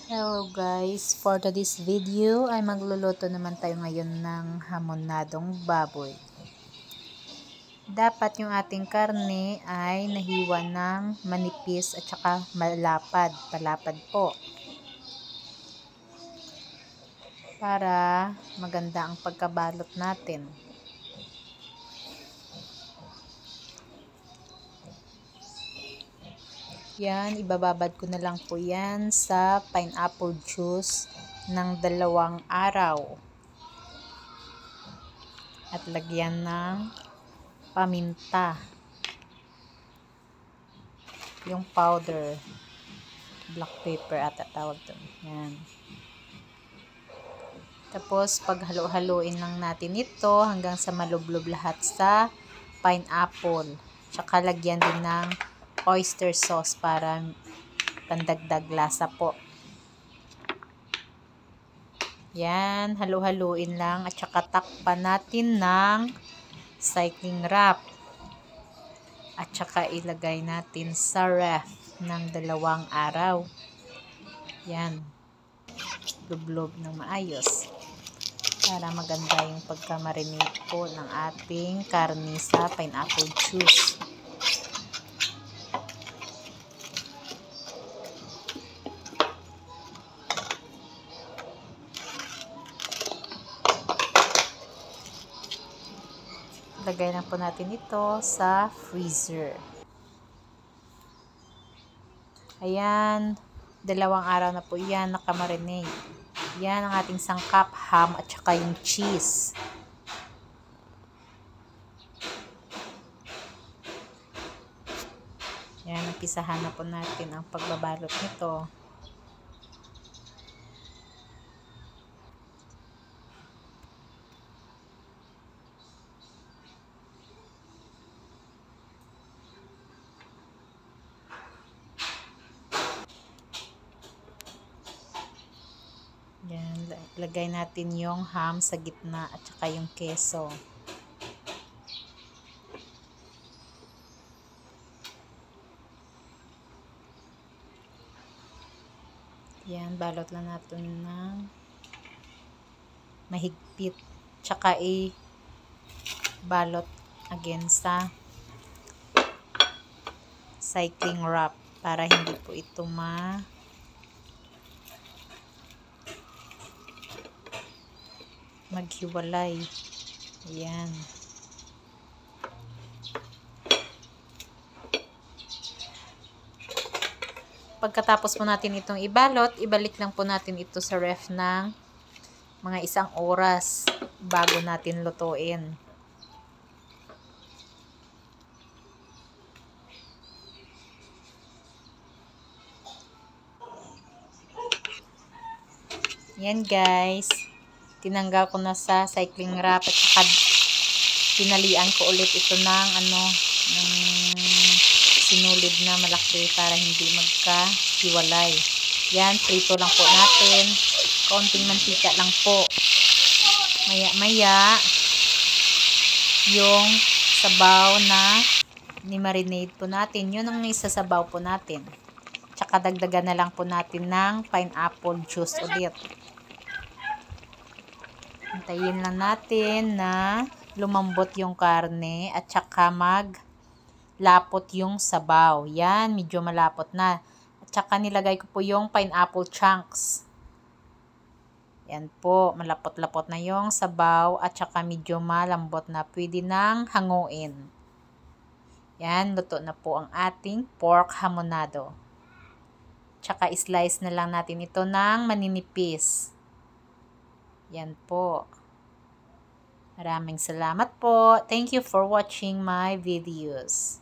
Hello guys, for today's video ay magluluto naman tayo ngayon ng hamonadong baboy. Dapat yung ating karne ay nahiwa ng manipis at saka palapad po. Para maganda ang pagkabalot natin. Yan, ibababad ko na lang po yan sa pineapple juice ng 2 araw. At lagyan ng paminta. Yung powder. Black pepper ata tawag doon. Yan. Tapos, paghalo-haloin lang natin ito hanggang sa malublob lahat sa pineapple. Tsaka lagyan din ng oyster sauce para pandagdag lasa po. Yan, halo-haluin lang at saka takpan natin ng cycling wrap. At saka ilagay natin sa ref ng 2 araw. Yan. Lublob ng maayos. Para maganda yung pagka-marinate po ng ating karne sa pineapple juice. Lagay lang po natin ito sa freezer. Ayan, 2 araw na po yan nakamarinate. Yan ang ating sangkap, ham at saka yung cheese. Yan, umpisahan na po natin ang pagbabalot nito. Yan, lagay natin yung ham sa gitna at saka yung keso. Yan, balot lang natin ng mahigpit. Tsaka balot again sa cycling wrap para hindi po ito maghiwalay. Ayan. Pagkatapos po natin itong ibalot, ibalik lang po natin ito sa ref ng mga 1 oras bago natin lutuin. Yan guys. Tinanggal ko na sa cycling wrap at saka tinalian ko ulit ito ng sinulid na malaki para hindi magkahiwalay. Yan, prito lang po natin. Konting mantika lang po. Maya-maya yung sabaw na ni-marinate po natin. Yun ang isasabaw po natin. Tsaka dagdagan na lang po natin ng pineapple juice ulit. Hintayin lang natin na lumambot yung karne at saka maglapot yung sabaw. Yan, medyo malapot na. At saka nilagay ko po yung pineapple chunks. Yan po, malapot-lapot na yung sabaw at saka medyo malambot na. Pwede nang hanguin. Yan, luto na po ang ating pork hamonado. Tsaka slice na lang natin ito ng maninipis. Yan po. Maraming salamat po. Thank you for watching my videos.